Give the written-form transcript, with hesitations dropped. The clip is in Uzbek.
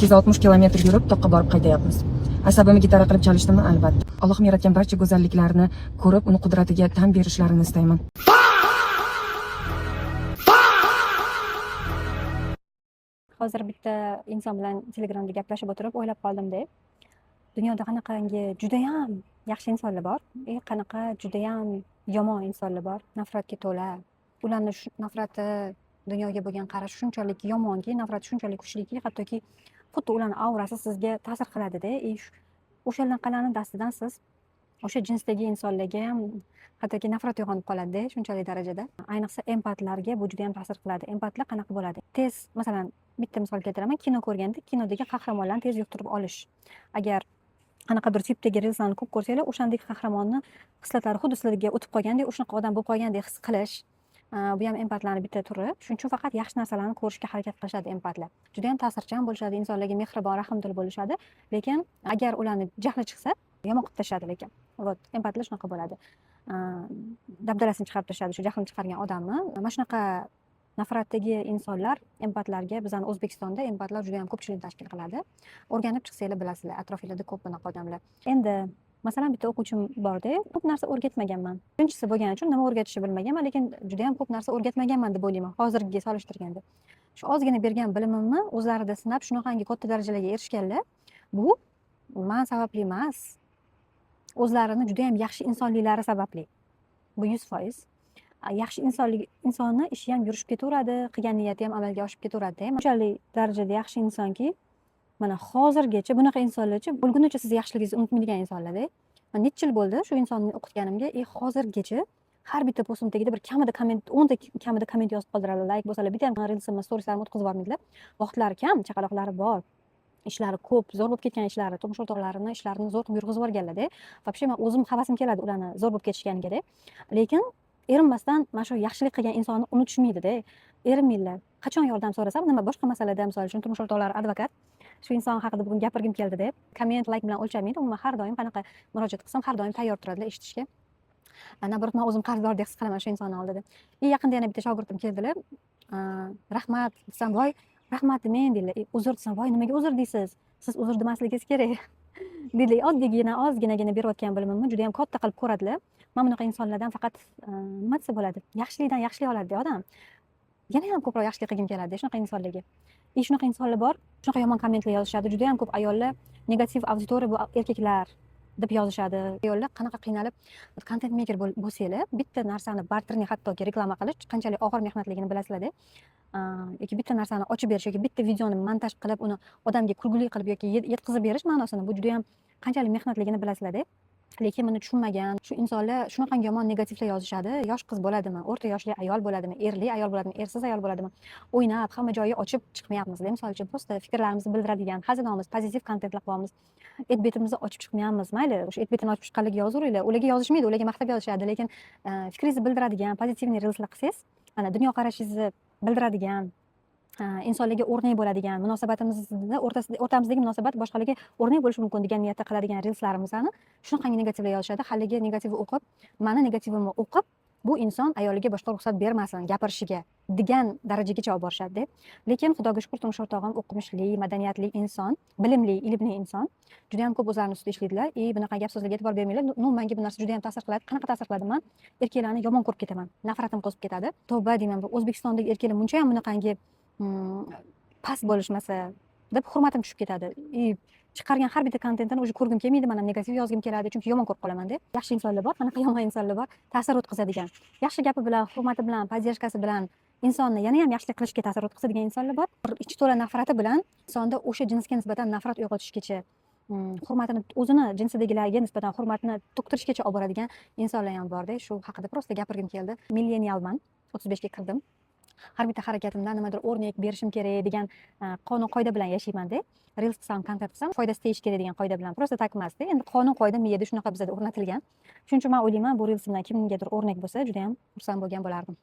260 kilometr yurib toqqa borib qaytyapmiz. Asabimni gitara qilib chalishdimi? Albatta. Allohim yaratgan barcha go'zalliklarni ko'rib, uni qudratiga tan berishlarini istayman. Hozir bitta inson bilan Telegramda gaplashib o'tirib o'ylab qoldim-da. Dunyoda qanaqangi judayam yaxshi insonlar bor, qanaqa judayam yomon insonlar bor, nafratga to'la. Ularning nafrati, dunyoga bo'lgan qarashi shunchalik yomonki, nafrati shunchalik kuchliki, hattoki xuddi ularning aurasi sizga ta'sir qiladi-da. O'shalarning dastidan siz o'sha jinsdagi insonlarga ham hattoki nafrat uyg'onib qoladi-da, shunchalik darajada. Ayniqsa empatlarga bu juda ham ta'sir qiladi. Empatlar qanaqa bo'ladi? Tez, masalan, bitta misol keltiraman. Kino ko'rganda kinodagi qahramonlarni tez yuqtirib olish. Agar qanaqadir tipdagi rilslarni ko'p ko'rsanglar, o'shandek qahramonni hislatlari xuddi sizlarga o'tib qolgandek, o'shanaqa odam bo'lib qolgandek his qilish. Bu ham empatlarning bitta turi. Shuning uchun faqat yaxshi narsalarni ko'rishga harakat qilishadi empatlar. Juda ham ta'sirchan bo'lishadi, insonlarga mehribon, rahmdil bo'lishadi. Lekin agar ularni jahli chiqsa, yomon qilib tashlaydi lekin. Empatlar shunaqa bo'ladi. Dabdalasini chiqarib tashlaydi shu jahlini chiqargan odamni. Mana shunaqa nafratdagi insonlar empatlarga bizning O'zbekistonda empatlar juda ham ko'pchilikni tashkil qiladi. O'rganib chiqsanglar bilasizlar, atrofingizda ko'p bunaqa odamlar. Endi masalan bitta o'quvchim borda, ko'p narsa o'rgatmaganman. Birinchisi bo'lgani uchun nima o'rgatishni bilmaganman, lekin juda ham ko'p narsa o'rgatmaganman deb o'ylayman, hozirgiga solishtirganda. Shu ozgina bergan bilimimni o'zlarida sinab, shunaqangi katta darajalarga erishganlar, bu men sababli emas. O'zlarini juda ham yaxshi insonliklari sababli. Bu 100%. Yaxshi insonni ishi ham yurishib ketaveradi, qilgan niyati ham amalga oshib ketaveradi. Shunchalik darajada yaxshi insonki, mana hozirgacha bunaqa insonlarchi bo'lgunicha siz yaxshiligingizni unutmaydigan insonlarda. Men necha yil bo'ldi shu insonni o'qitganimga, hozirgacha har bitta postim tagida bir kamida komment, 10 ta kamida komment yozib qoldiradilar, like bo'lsalar, bitta ham rilsimni, storieslarimni o'tkazib yubormaydilar. Vaqtlari kam, chaqaloqlari bor. Ishlari ko'p, zo'r bo'lib ketgan ishlari, turmush o'rtoqlarini ishlarini zo'r qilib yurg'izib yuborganlar-da. Вообще men o'zim havasim keladi ularni zo'r bo'lib ketishganiga-da. Lekin erinmasdan mana shu yaxshilik qilgan insonni unutishmaydi-da. Erinmaydilar. Qachon yordam so'rasam, nima boshqa masalada, misol uchun turmush o'rtoqlari advokat, shu inson haqida bugun gapirgim keldi-da. Komment, like bilan o'lchamaydi. Umuman har doim qanaqa murojaat qilsam, har doim tayyor turadilar eshitishga. Nabarat men o'zim qarzdordek his qilaman shu insonni oldida. Yaqinda yana bitta shogirdim keldilar. Rahmat desam, voy rahmat men deydilar. Uzr desam, voy nimaga uzr deysiz? Siz uzr demasligingiz kerak. Deydilar, ozginagina berayotgan bilimimni juda ham katta qilib ko'radilar. Men bunaqa insonlardan faqat nima desa bo'ladi? Yaxshilikdan yaxshilik oladi odam. Yana ham ko'proq yaxshilik qilgim keladi shunaqa insonlarga. Shunaqa insonlar bor, shunaqa yomon kommentlar yozishadi. Juda ham ko'p ayollar negativ auditoriya bu erkaklar deb yozishadi. Ayollar qanaqa qiynalib, content maker bo'lsanglar, bitta narsani barterni hattoki reklama qilish qanchalik og'ir mehnatligini bilasizlar-da. Yoki bitta narsani ochib berish yoki bitta videoni montaj qilib, uni odamga kulgili qilib yoki yetkazib berish ma'nosini bu juda ham qanchalik mehnatligini bilasizlar-da. Lekin buni tushunmagan shu insonlar shunaqangi yomon negativlar yozishadi. Yosh qiz bo'ladimi, o'rta yoshli ayol bo'ladimi, erli ayol bo'ladimi, ersiz ayol bo'ladimi, o'ynab hamma joyga ochib chiqmayapmiz-da. Misol uchun prosta fikrlarimizni bildiradigan, hazilamiz, pozitiv kontentlar qilyapmiz. Et-betimizni ochib chiqmayapmiz. Mayli, o'sha et-betini ochib chiqqanligiga yozaveringlar. Ularga yozishmaydi, ularga maqtab yozishadi, lekin fikringizni bildiradigan, pozitivniy rilslar qilsangiz, mana dunyoqarashingizni bildiradigan, insonlarga o'rnak bo'ladigan, munosabatimizda o'rtamizdagi munosabat boshqalarga o'rnak bo'lishi mumkin degan niyatda qiladigan rilslarimizni shunaqangi negativlar yozishadi. Haligi negativni o'qib, meni negativimni o'qib, bu inson ayoliga boshqa ruxsat bermasin gapirishiga degan darajagacha olib borishadi. Lekin xudoga shukr, turmush o'rtog'im o'qimishli, madaniyatli inson, bilimli, ilmli inson. Juda ham ko'p o'zlarini ustida ishlaydilar. Bunaqa gap so'zlarga e'tibor bermanglar. Menga bu narsa juda ham ta'sir qiladi. Qanaqa ta'sir qiladi? Men erkaklarni yomon ko'rib ketaman. Nafratim qo'zib ketadi. Tavba deyman, O'zbekistondagi erkaklar buncha ham bunaqangi past bo'lishmasa deb hurmatim tushib ketadi. Chiqargan har bitta kontentini o'zi ko'rgim kelmaydi, men ham negativ yozgim keladi, chunki yomon ko'rib qolaman-da. Yaxshi insonlar bor, qanaqa yomon insonlar bor, ta'sir o'tkazadigan. Yaxshi gapi bilan, hurmati bilan, poddershkasi bilan insonni yana ham yaxshilik qilishga ta'sir o'tkazadigan insonlar bor. Ichi to'la nafrati bilan insonda o'sha jinsga nisbatan nafrat uyg'otishgacha, hurmatini o'zini jinsidagilarga nisbatan hurmatini to'ktirishgacha olib boradigan insonlar ham bor-da. Shu haqida prosta gapirgim keldi. Millenialman, 35 ga kirdim. Har bitta harakatimdan nimadir o'rnak berishim kerak degan qonun qoida bilan yashayman-da. Reels qilsam, kontent qilsam, foydasi tegishi kerak degan qoida bilan. Prosta tak emas-da. Endi qonun qoida miyada shunaqa bizda o'rnatilgan. Shuning uchun men o'ylayman, bu reelsimdan kimgadir o'rnak bo'lsa, juda ham xursand bo'lgan bo'lardim.